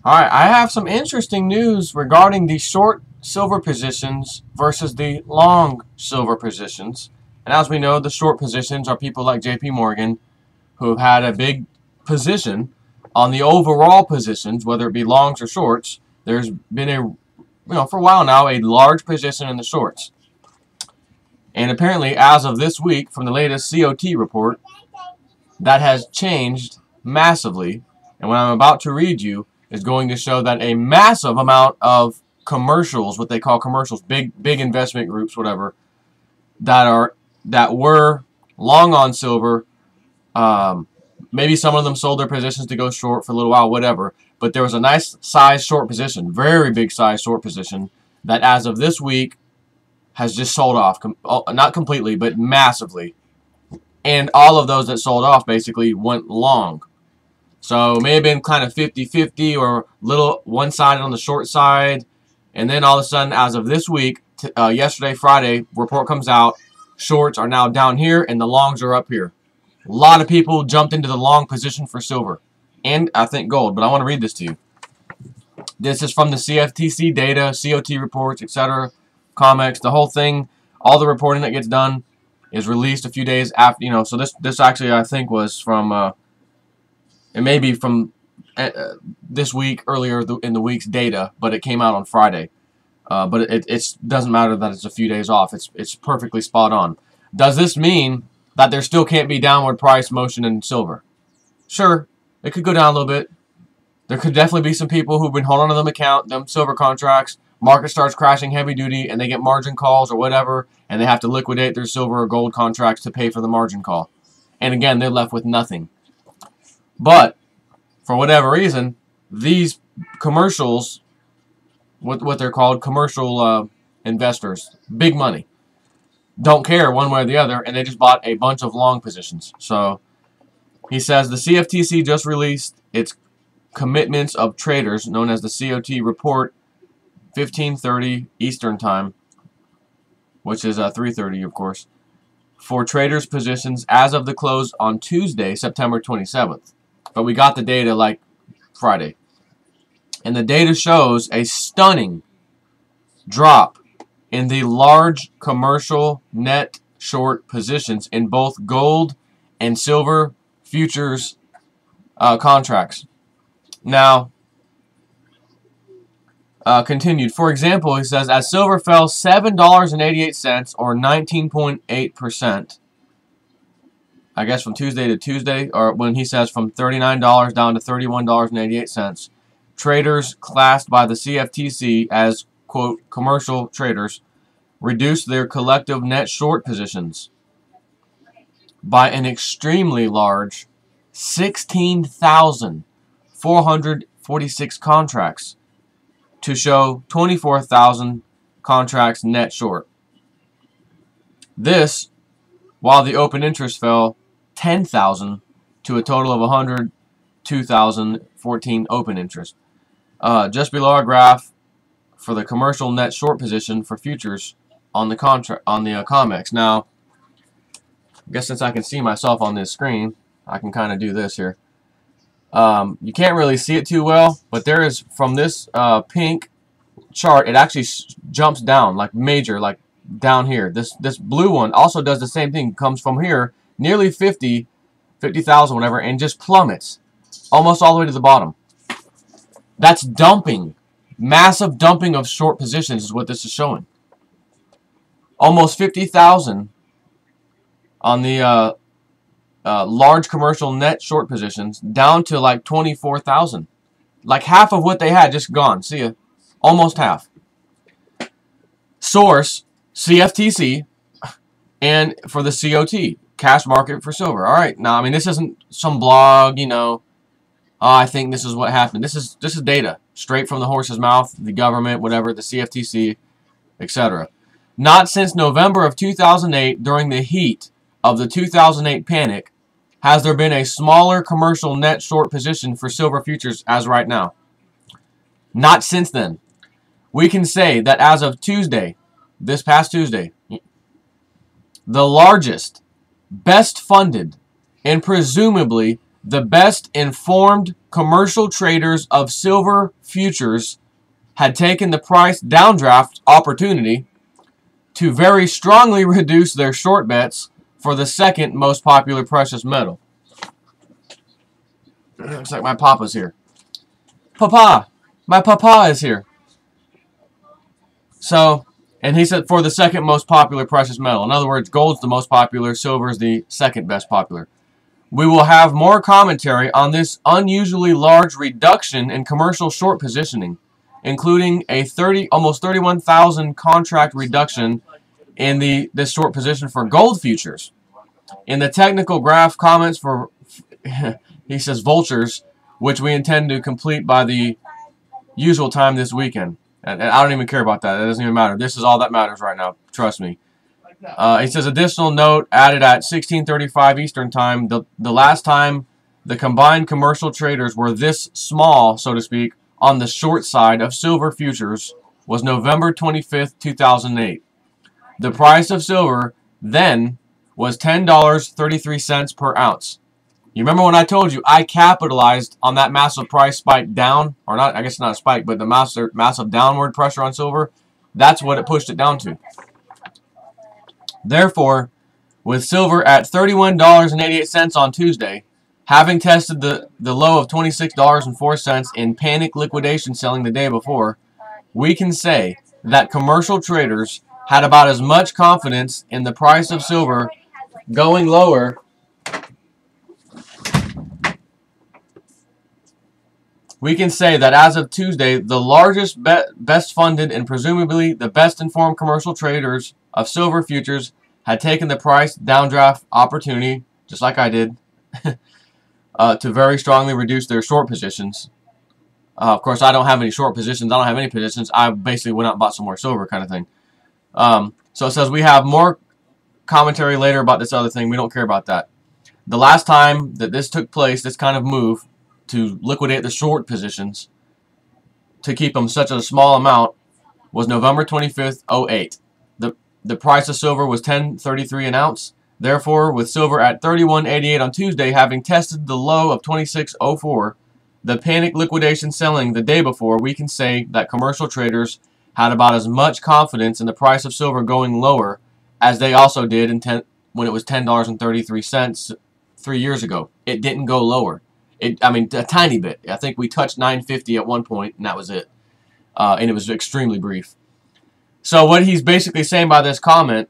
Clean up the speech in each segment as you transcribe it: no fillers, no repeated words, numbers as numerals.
Alright, I have some interesting news regarding the short silver positions versus the long silver positions. And as we know, the short positions are people like JP Morgan who have had a big position on the overall positions, whether it be longs or shorts. There's been for a while now, a large position in the shorts. And apparently, as of this week, from the latest COT report, that has changed massively. And what I'm about to read you is going to show that a massive amount of commercials, what they call commercials, big investment groups, whatever, that were long on silver. Maybe some of them sold their positions to go short for a little while, whatever. But there was a nice size short position, very big size short position, that as of this week has just sold off. Not completely, but massively. And all of those that sold off basically went long. So it may have been kind of 50-50 or little one-sided on the short side. And then all of a sudden, as of this week, yesterday, Friday, report comes out, shorts are now down here and the longs are up here. A lot of people jumped into the long position for silver. And I think gold, but I want to read this to you. This is from the CFTC data, COT reports, etc., COMEX, the whole thing, all the reporting that gets done is released a few days after, so this actually I think was from, it may be from this week, earlier in the week's data, but it came out on Friday. But it doesn't matter that it's a few days off. It's perfectly spot on. Does this mean that there still can't be downward price motion in silver? Sure, it could go down a little bit. There could definitely be some people who've been holding on to them silver contracts. Market starts crashing heavy duty and they get margin calls or whatever, and they have to liquidate their silver or gold contracts to pay for the margin call. And again, they're left with nothing. But for whatever reason, these commercials, what they're called, commercial investors, big money, don't care one way or the other, and they just bought a bunch of long positions. So he says the CFTC just released its commitments of traders, known as the COT report, 15:30 Eastern Time, which is 3:30, of course, for traders' positions as of the close on Tuesday, September 27th. But we got the data like Friday. And the data shows a stunning drop in the large commercial net short positions in both gold and silver futures contracts. Now, continued. For example, he says, as silver fell $7.88 or 19.8%, I guess from Tuesday to Tuesday, or when he says from $39 down to $31.88, traders classed by the CFTC as, quote, commercial traders reduced their collective net short positions by an extremely large 16,446 contracts to show 24,000 contracts net short. This, while the open interest fell 10,000 to a total of 102,014 open interest. Just below our graph for the commercial net short position for futures on the COMEX. Now, I guess since I can see myself on this screen, I can kind of do this here. You can't really see it too well, but there is, from this pink chart, it actually jumps down, like major, like down here. This blue one also does the same thing, comes from here, nearly 50,000, whatever, and just plummets almost all the way to the bottom. That's dumping. Massive dumping of short positions is what this is showing. Almost 50,000 on the large commercial net short positions, down to like 24,000. Like half of what they had just gone. See ya. Almost half. Source, CFTC, and for the COT, cash market for silver. All right. Now, I mean, this isn't some blog, I think this is what happened. This is data straight from the horse's mouth, the government, whatever, the CFTC, etc. Not since November of 2008, during the heat of the 2008 panic, has there been a smaller commercial net short position for silver futures as right now. Not since then. We can say that as of Tuesday, this past Tuesday, the largest, best funded, and presumably the best informed commercial traders of silver futures had taken the price downdraft opportunity to very strongly reduce their short bets for the second most popular precious metal. Looks like my papa's here. Papa! My papa is here. So, and he said for the second most popular precious metal. In other words, gold's the most popular, silver is the second best popular. We will have more commentary on this unusually large reduction in commercial short positioning, including a almost 31,000 contract reduction in this short position for gold futures. In the technical graph comments for, he says, vultures, which we intend to complete by the usual time this weekend. And I don't even care about that. It doesn't even matter. This is all that matters right now. Trust me. He says, additional note added at 16:35 Eastern Time. The last time the combined commercial traders were this small, so to speak, on the short side of silver futures was November 25th, 2008. The price of silver then was $10.33 per ounce. You remember when I told you I capitalized on that massive price spike down, or not? I guess not a spike, but the massive downward pressure on silver. That's what it pushed it down to. Therefore, with silver at $31.88 on Tuesday, having tested the low of $26.04 in panic liquidation selling the day before, we can say that commercial traders had about as much confidence in the price of silver going lower we can say that as of Tuesday, the largest, best funded, and presumably the best informed commercial traders of silver futures had taken the price downdraft opportunity, just like I did, to very strongly reduce their short positions. Of course, I don't have any short positions. I don't have any positions. I basically went out and bought some more silver kind of thing. So it says we have more commentary later about this other thing. We don't care about that. The last time that this took place, this kind of move, to liquidate the short positions, to keep them such a small amount, was November 25th, 08. The price of silver was $10.33 an ounce. Therefore, with silver at $31.88 on Tuesday, having tested the low of $26.04, the panic liquidation selling the day before, we can say that commercial traders had about as much confidence in the price of silver going lower as they also did when it was $10.33 3 years ago. It didn't go lower. I mean, a tiny bit. I think we touched $9.50 at one point, and that was it. And it was extremely brief. So what he's basically saying by this comment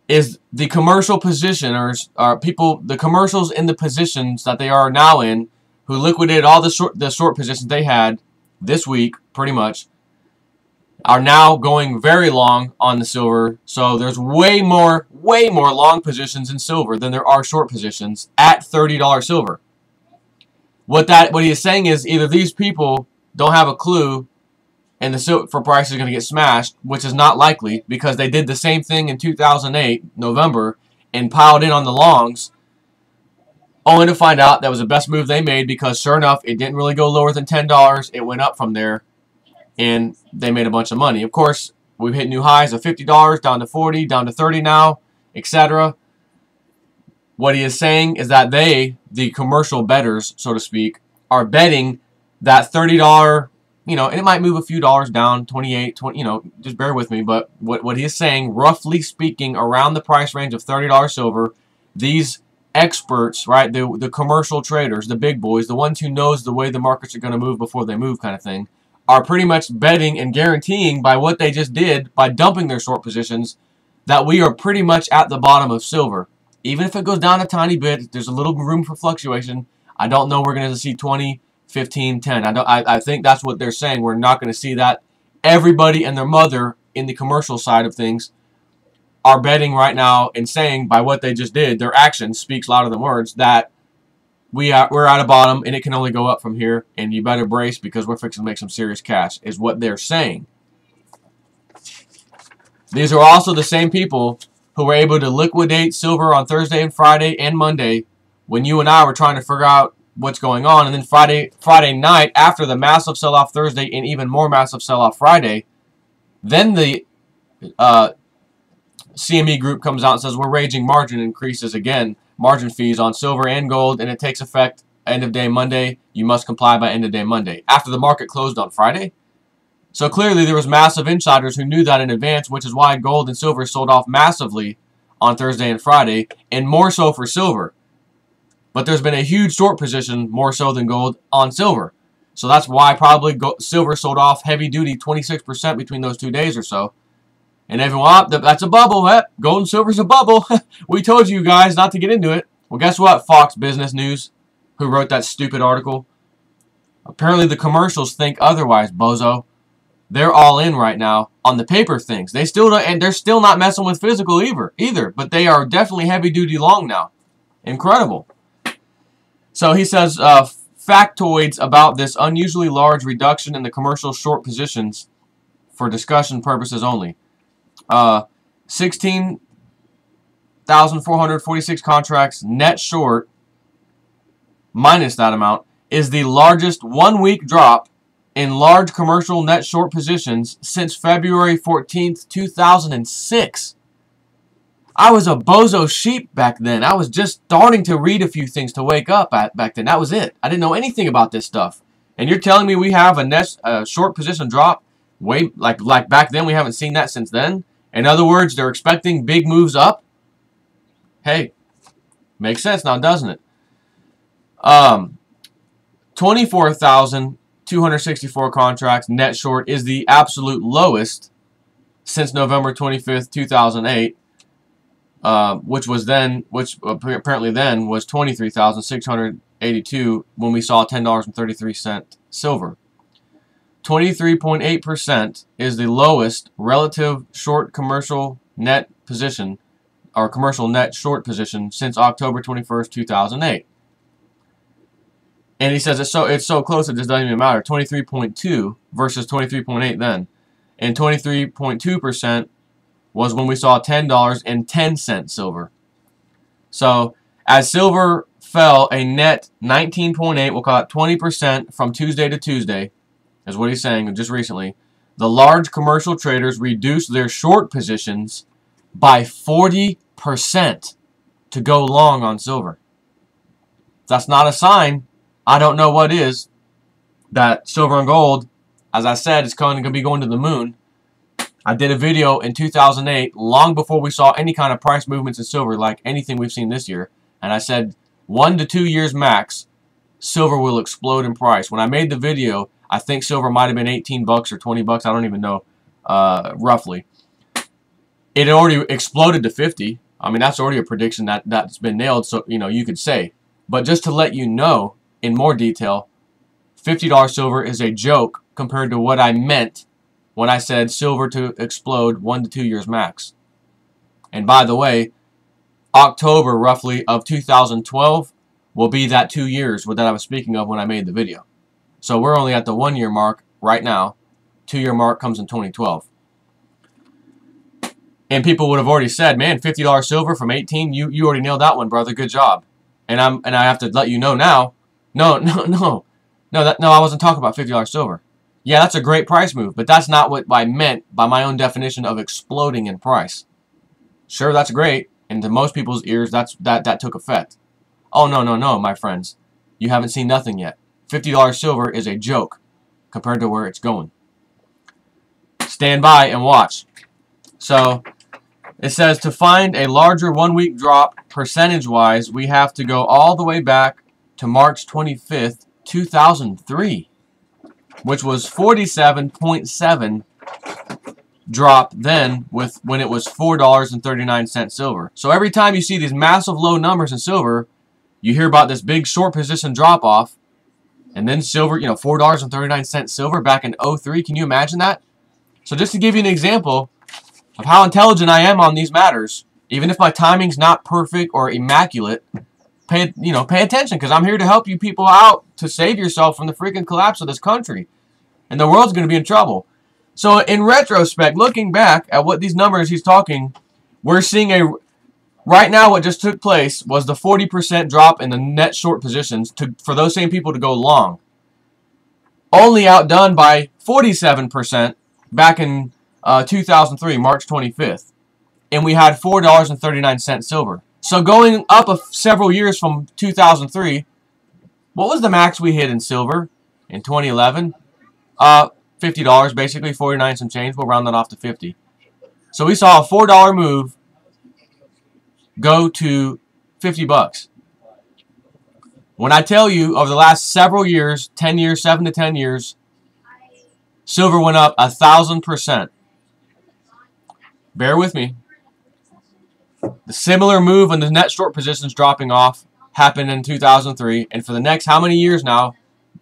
is the commercial positioners, the commercials in the positions that they are now in, who liquidated all the short positions they had this week, pretty much, are now going very long on the silver. So there's way more long positions in silver than there are short positions at $30 silver. What he is saying is either these people don't have a clue and the silver price is going to get smashed, which is not likely because they did the same thing in 2008, November, and piled in on the longs, only to find out that was the best move they made because sure enough, it didn't really go lower than $10. It went up from there, and they made a bunch of money. Of course, we've hit new highs of $50, down to $40, down to $30 now, etc. What he is saying is that they, the commercial bettors, so to speak, are betting that $30, and it might move a few dollars down, 28, 20, just bear with me. But what he is saying, roughly speaking, around the price range of $30 silver, these experts, right, the commercial traders, the big boys, the ones who knows the way the markets are going to move before they move kind of thing, are pretty much betting and guaranteeing by what they just did, by dumping their short positions, that we are pretty much at the bottom of silver. Even if it goes down a tiny bit, there's a little room for fluctuation. I don't know we're going to see 20, 15, 10. I think that's what they're saying. We're not going to see that. Everybody and their mother in the commercial side of things are betting right now and saying by what they just did, their action speaks louder than words, that we're at a bottom and it can only go up from here, and you better brace because we're fixing to make some serious cash, is what they're saying. These are also the same people who were able to liquidate silver on Thursday and Friday and Monday when you and I were trying to figure out what's going on. And then Friday night, after the massive sell-off Thursday and even more massive sell-off Friday, then the CME group comes out and says we're raging margin increases again, margin fees on silver and gold, and it takes effect end of day Monday, you must comply by end of day Monday, after the market closed on Friday. So clearly there was massive insiders who knew that in advance, which is why gold and silver sold off massively on Thursday and Friday, and more so for silver. But there's been a huge short position, more so than gold, on silver. So that's why probably silver sold off heavy duty 26% between those 2 days or so. And everyone, oh, that's a bubble. Gold and silver's a bubble. We told you guys not to get into it. Well, guess what, Fox Business News, who wrote that stupid article? Apparently the commercials think otherwise, bozo. They're all in right now on the paper things. They still don't, and they're still not messing with physical either. But they are definitely heavy duty long now. Incredible. So he says factoids about this unusually large reduction in the commercial short positions for discussion purposes only. 16,446 contracts net short minus that amount is the largest 1-week drop in large commercial net short positions since February 14th, 2006. I was a bozo sheep back then. I was just starting to read a few things to wake up back then. That was it. I didn't know anything about this stuff. And you're telling me we have a net short position drop way like back then? We haven't seen that since then. In other words, they're expecting big moves up. Hey, makes sense now, doesn't it? 24,264 contracts net short is the absolute lowest since November 25th, 2008. Which apparently then was 23,682 when we saw $10.33 silver. 23.8% is the lowest relative short commercial net position, or commercial net short position, since October 21st, 2008. And he says it's so close it just doesn't even matter. 23.2 versus 23.8 then, and 23.2% was when we saw $10.10 silver. So as silver fell a net 19.8, we'll call it 20% from Tuesday to Tuesday, is what he's saying just recently, the large commercial traders reduced their short positions by 40% to go long on silver. If that's not a sign, I don't know what is, that silver and gold, as I said, is going to be going to the moon. I did a video in 2008, long before we saw any kind of price movements in silver like anything we've seen this year. And I said 1 to 2 years max, silver will explode in price. When I made the video, I think silver might have been 18 bucks or 20 bucks. I don't even know, roughly. It had already exploded to 50. I mean, that's already a prediction that's been nailed, so, you know, you could say. But just to let you know in more detail, $50 silver is a joke compared to what I meant when I said silver to explode 1 to 2 years max. And by the way, October roughly of 2012 will be that 2 years that I was speaking of when I made the video. So we're only at the 1 year mark right now. 2 year mark comes in 2012. And people would have already said, man, $50 silver from 18, you already nailed that one, brother. Good job. And I have to let you know now. No, I wasn't talking about $50 silver. Yeah, that's a great price move, but that's not what I meant by my own definition of exploding in price. Sure, that's great, and to most people's ears, that took effect. Oh, no, my friends. You haven't seen nothing yet. $50 silver is a joke compared to where it's going. Stand by and watch. So, it says to find a larger 1 week drop percentage-wise, we have to go all the way back to March 25th, 2003. Which was 47.7 drop then when it was $4.39 silver. So every time you see these massive low numbers in silver, you hear about this big short position drop off, and then silver, you know, $4.39 silver back in 03. Can you imagine that? So just to give you an example of how intelligent I am on these matters, even if my timing's not perfect or immaculate, pay attention, because I'm here to help you people out to save yourself from the freaking collapse of this country. And the world's going to be in trouble. So in retrospect, looking back at what these numbers he's talking, we're seeing right now what just took place was the 40% drop in the net short positions for those same people to go long. Only outdone by 47% back in 2003, March 25th. And we had $4.39 silver. So going up several years from 2003, What was the max we hit in silver in 2011? $50 basically, 49 some change. We'll round that off to 50. So we saw a $4 move go to 50 bucks. When I tell you over the last several years, 10 years, 7 to 10 years, silver went up 1,000%. Bear with me. The similar move in the net short positions dropping off happened in 2003. And for the next how many years now,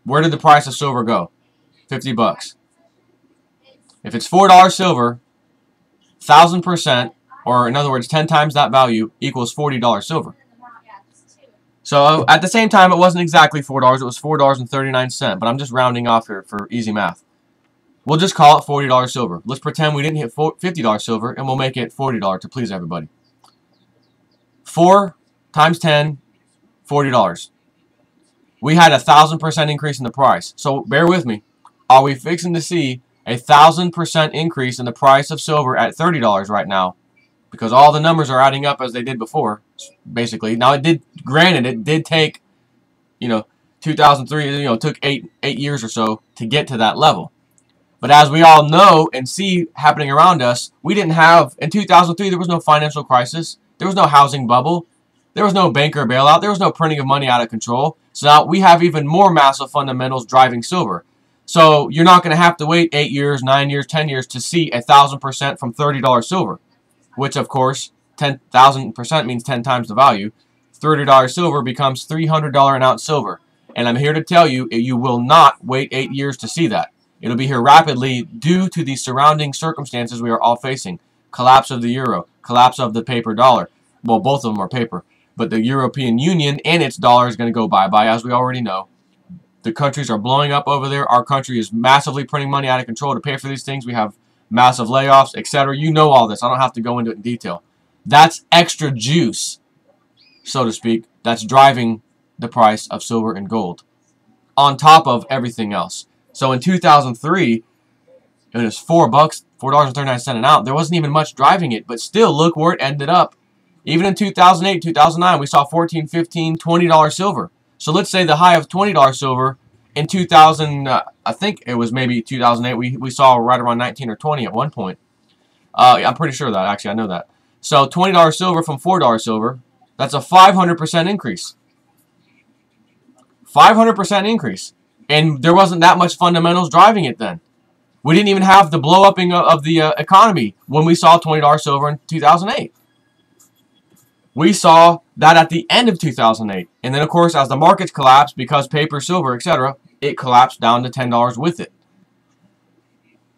where did the price of silver go? 50 bucks. If it's $4 silver, 1,000%, or in other words, 10 times that value equals $40 silver. So at the same time, it wasn't exactly $4. It was $4.39. But I'm just rounding off here for easy math. We'll just call it $40 silver. Let's pretend we didn't hit $50 silver, and we'll make it $40 to please everybody. 4 times 10, $40. We had 1,000% increase in the price. So bear with me. Are we fixing to see 1,000% increase in the price of silver at $30 right now? Because all the numbers are adding up as they did before, basically. Now granted, it did take, 2003, it took eight years or so to get to that level. But as we all know and see happening around us, we didn't have, in 2003, there was no financial crisis. There was no housing bubble. There was no banker bailout. There was no printing of money out of control. So now we have even more massive fundamentals driving silver. So you're not going to have to wait 8 years, 9 years, 10 years to see 1,000% from $30 silver, which, of course, 10,000% means 10 times the value. $30 silver becomes $300 an ounce silver. And I'm here to tell you, you will not wait 8 years to see that. It'll be here rapidly due to the surrounding circumstances we are all facing. Collapse of the euro, collapse of the paper dollar. Well, both of them are paper. But the European Union and its dollar is going to go bye-bye, as we already know. The countries are blowing up over there. Our country is massively printing money out of control to pay for these things. We have massive layoffs, etc. You know all this. I don't have to go into it in detail. That's extra juice, so to speak, that's driving the price of silver and gold on top of everything else. So in 2003, it was $4.39 an ounce. There wasn't even much driving it, but still, look where it ended up. Even in 2008, 2009, we saw $14, $15, $20 silver. So let's say the high of $20 silver in 2000, I think it was maybe 2008, we saw right around 19 or 20 at one point. I'm pretty sure that, actually, I know that. So $20 silver from $4 silver, that's a 500% increase. 500% increase. And there wasn't that much fundamentals driving it then. We didn't even have the blow-upping of the economy when we saw $20 silver in 2008. We saw that at the end of 2008. And then, of course, as the markets collapsed because paper, silver, etc., it collapsed down to $10 with it.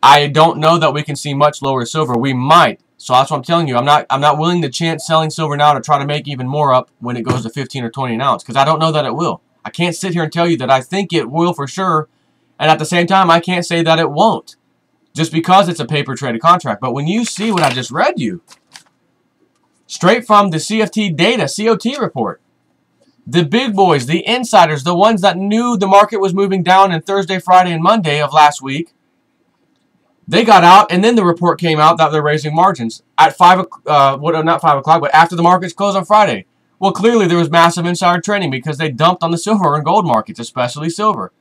I don't know that we can see much lower silver. We might. So that's what I'm telling you. I'm not willing to chance selling silver now to try to make even more up when it goes to 15 or 20 an ounce, because I don't know that it will. I can't sit here and tell you that I think it will for sure, and at the same time, I can't say that it won't, just because it's a paper-traded contract. But when you see what I just read you, straight from the CFT data, COT report, the big boys, the insiders, the ones that knew the market was moving down on Thursday, Friday, and Monday of last week, they got out, and then the report came out that they're raising margins at not 5 o'clock, but after the markets closed on Friday. Well, clearly there was massive insider trading because they dumped on the silver and gold markets, especially silver.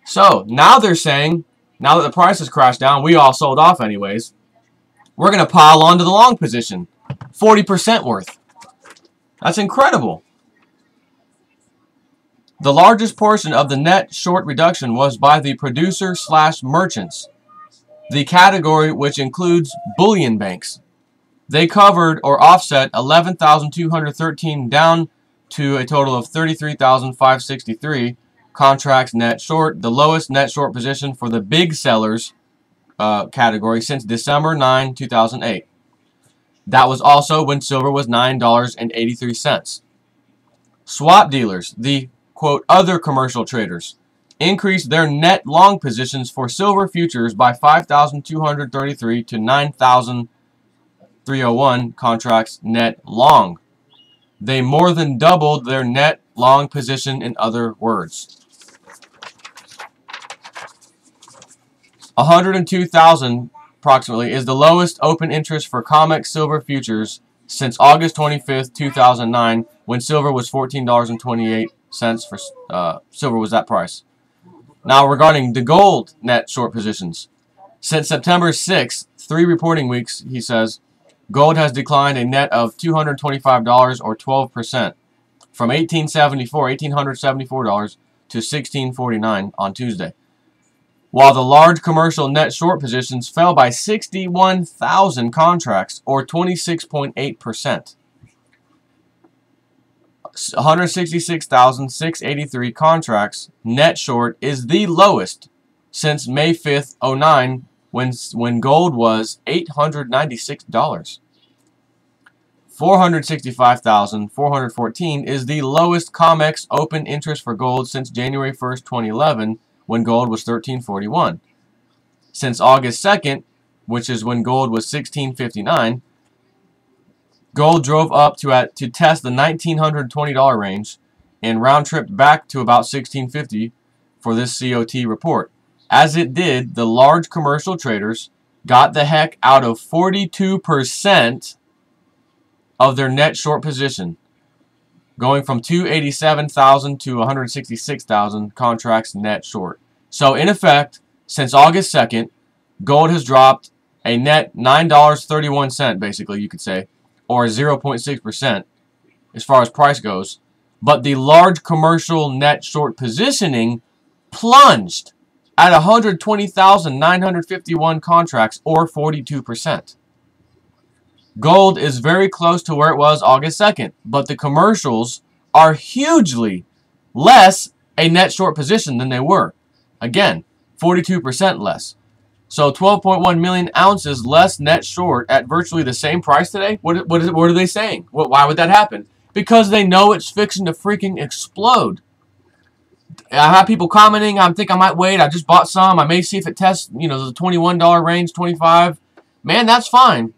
So now they're saying, now that the price has crashed down, we all sold off anyways, we're going to pile onto the long position, 40% worth. That's incredible. The largest portion of the net short reduction was by the producer/merchants, the category which includes bullion banks. They covered or offset 11,213 down to a total of 33,563 contracts net short, the lowest net short position for the big sellers category since December 9, 2008. That was also when silver was $9.83. Swap dealers, the quote other commercial traders, increased their net long positions for silver futures by 5,233 to 9,301 contracts net long. They more than doubled their net long position, in other words. 102,000 approximately is the lowest open interest for COMEX silver futures since August 25th, 2009, when silver was $14.28 cents for silver was that price. Now regarding the gold net short positions, since September 6th, 3 reporting weeks, he says, gold has declined a net of $225 or 12% from $1,874 to $1,649 on Tuesday, while the large commercial net short positions fell by 61,000 contracts or 26.8%. 166,683 contracts net short is the lowest since May 5th, 2009, when gold was $896. 465,414 is the lowest COMEX open interest for gold since January 1st, 2011, when gold was $1341. Since August 2nd, which is when gold was $1659, gold drove up to test the $1,920 range and round-tripped back to about $1,650 for this COT report. As it did, the large commercial traders got the heck out of 42% of their net short position, going from 287,000 to 166,000 contracts net short. So in effect, since August 2nd, gold has dropped a net $9.31, basically, you could say, or 0.6% as far as price goes. But the large commercial net short positioning plunged at 120,951 contracts, or 42%. Gold is very close to where it was August 2nd, but the commercials are hugely less a net short position than they were. Again, 42% less. So 12.1 million ounces less net short at virtually the same price today? What are they saying? Why would that happen? Because they know it's fixing to freaking explode. I have people commenting, I think I might wait. I just bought some. I may see if it tests, the $21 range, $25. Man, that's fine.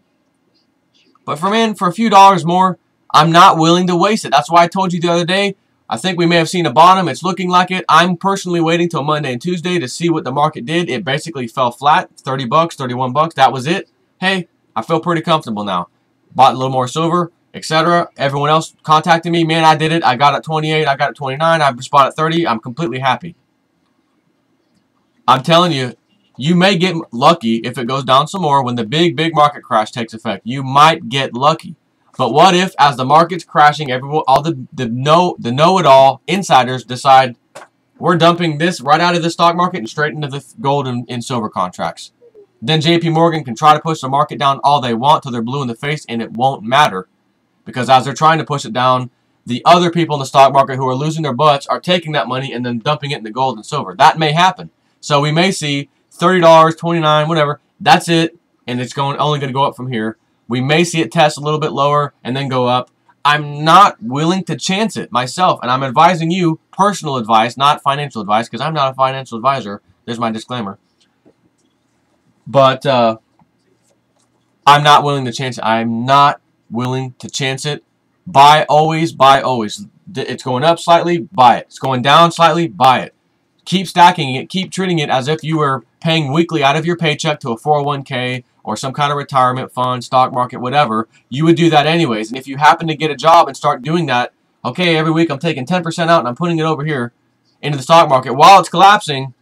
But for a few dollars more, I'm not willing to waste it. That's why I told you the other day, I think we may have seen a bottom. It's looking like it. I'm personally waiting till Monday and Tuesday to see what the market did. It basically fell flat, 30 bucks, 31 bucks. That was it. Hey, I feel pretty comfortable now. Bought a little more silver, etc. Everyone else contacted me. Man, I did it. I got it 28. I got it 29. I just bought it 30. I'm completely happy. I'm telling you, you may get lucky if it goes down some more when the big market crash takes effect. You might get lucky. But what if, as the market's crashing, all the know-it-all insiders decide we're dumping this right out of the stock market and straight into the gold and silver contracts? Then JP Morgan can try to push the market down all they want till they're blue in the face, and it won't matter. Because as they're trying to push it down, the other people in the stock market who are losing their butts are taking that money and then dumping it into gold and silver. That may happen. So we may see $30, $29, whatever. That's it, and it's only going to go up from here. We may see it test a little bit lower and then go up. I'm not willing to chance it myself, and I'm advising you personal advice, not financial advice, because I'm not a financial advisor. There's my disclaimer. But I'm not willing to chance it. I'm not willing to chance it. Buy always, buy always. It's going up slightly, buy it. It's going down slightly, buy it. Keep stacking it. Keep treating it as if you were paying weekly out of your paycheck to a 401k or some kind of retirement fund, stock market, whatever. You would do that anyways. And if you happen to get a job and start doing that, okay, every week I'm taking 10% out and I'm putting it over here into the stock market while it's collapsing,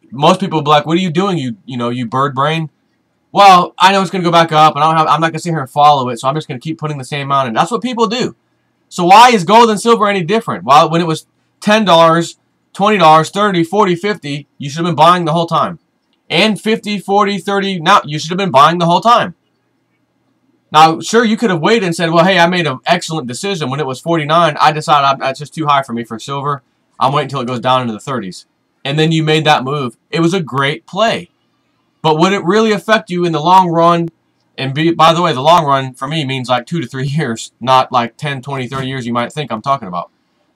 most people will be like, what are you doing, you bird brain? Well, I know it's going to go back up, and I'm not going to sit here and follow it, so I'm just going to keep putting the same amount in. That's what people do. So why is gold and silver any different? Well, when it was $10, $20, $30, $40, $50, you should have been buying the whole time. And $50, $40, $30, now you should have been buying the whole time. Now, sure, you could have waited and said, well, hey, I made an excellent decision. When it was 49, I decided that's just too high for me for silver. I'm waiting until it goes down into the 30s. And then you made that move. It was a great play. But would it really affect you in the long run? And by the way, the long run for me means like 2 to 3 years, not like 10, 20, 30 years you might think I'm talking about.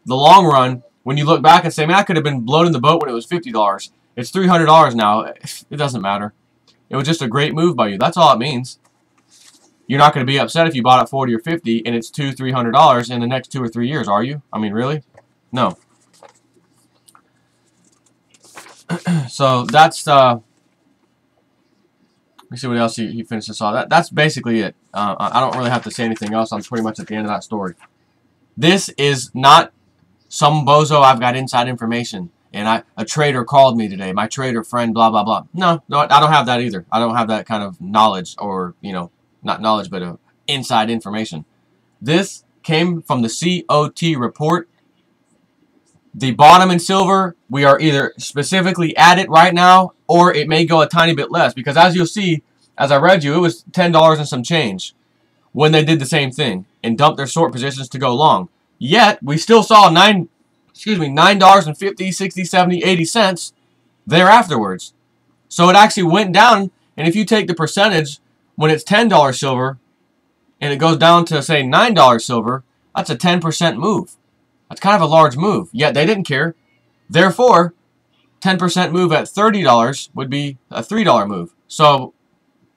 The long run, when you look back and say, man, I could have been bloating the boat when it was $50. It's $300 now. It doesn't matter. It was just a great move by you. That's all it means. You're not going to be upset if you bought at 40 or 50 and it's $200, $300 in the next 2 or 3 years, are you? I mean, really? No. So that's let me see what else he finishes off. That's basically it. I don't really have to say anything else. I'm pretty much at the end of that story. This is not some bozo, I've got inside information, and a trader called me today, my trader friend, blah, blah, blah. No, I don't have that either. I don't have that kind of knowledge, or, not knowledge, but inside information. This came from the COT report. The bottom in silver, we are either specifically at it right now, or it may go a tiny bit less. Because as you'll see, as I read you, it was $10 and some change when they did the same thing and dumped their short positions to go long. Yet, we still saw $9.50, 60, 70, 80 cents there afterwards. So it actually went down, and if you take the percentage when it's $10 silver and it goes down to, say, $9 silver, that's a 10% move. That's kind of a large move, yet they didn't care. Therefore, 10% move at $30 would be a $3 move. So,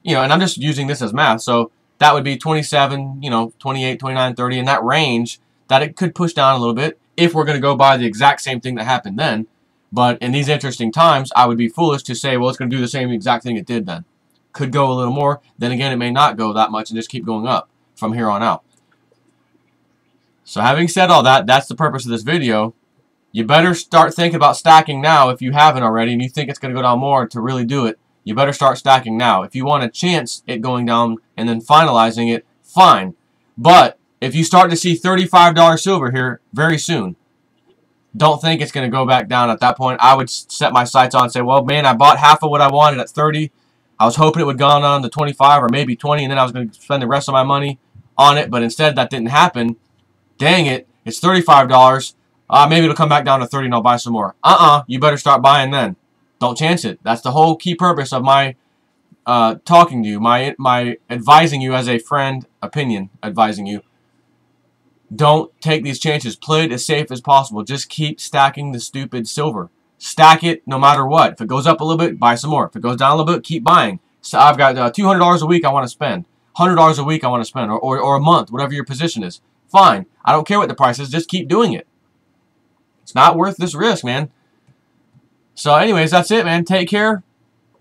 and I'm just using this as math, so that would be 27, 28, 29, 30, in that range that it could push down a little bit if we're going to go by the exact same thing that happened then. But in these interesting times, I would be foolish to say, well, it's going to do the same exact thing it did then. Could go a little more. Then again, it may not go that much and just keep going up from here on out. So having said all that, that's the purpose of this video. You better start thinking about stacking now if you haven't already and you think it's going to go down more to really do it. You better start stacking now. If you want a chance it going down and then finalizing it, fine. But if you start to see $35 silver here very soon, don't think it's going to go back down at that point. I would set my sights on and say, well, man, I bought half of what I wanted at 30. I was hoping it would go on to 25 or maybe 20, and then I was going to spend the rest of my money on it. But instead, that didn't happen. Dang it, it's $35. Maybe it'll come back down to 30 and I'll buy some more. You better start buying then. Don't chance it. That's the whole key purpose of my talking to you, my advising you as a friend, opinion advising you. Don't take these chances. Play it as safe as possible. Just keep stacking the stupid silver. Stack it no matter what. If it goes up a little bit, buy some more. If it goes down a little bit, keep buying. So I've got $200 a week I want to spend. $100 a week I want to spend. Or a month, whatever your position is. Fine. I don't care what the price is. Just keep doing it. It's not worth this risk, man. So anyways, that's it, man. Take care.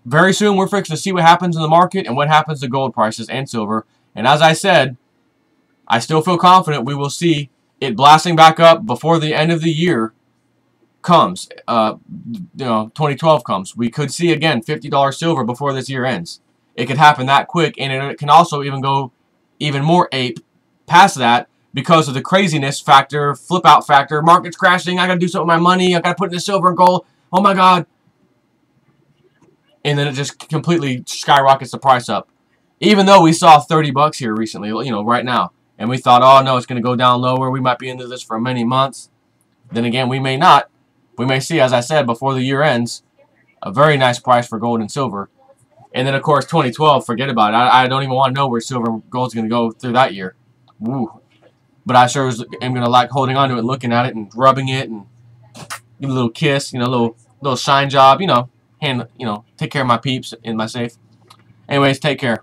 Very soon we're fixing to see what happens in the market and what happens to gold prices and silver. And as I said, I still feel confident we will see it blasting back up before the end of the year comes. 2012 comes. We could see, again, $50 silver before this year ends. It could happen that quick, and it can also even go even more ape past that because of the craziness factor, flip out factor, market's crashing, I got to do something with my money, I got to put it in silver and gold, oh my God. And then it just completely skyrockets the price up. Even though we saw 30 bucks here recently, right now. And we thought, oh no, it's going to go down lower. We might be into this for many months. Then again, we may not. We may see, as I said, before the year ends, a very nice price for gold and silver. And then, of course, 2012, forget about it. I don't even want to know where silver and gold's going to go through that year. Woo. But I sure am going to like holding on to it, looking at it, and rubbing it, and give it a little kiss, little shine job, take care of my peeps in my safe. Anyways, take care.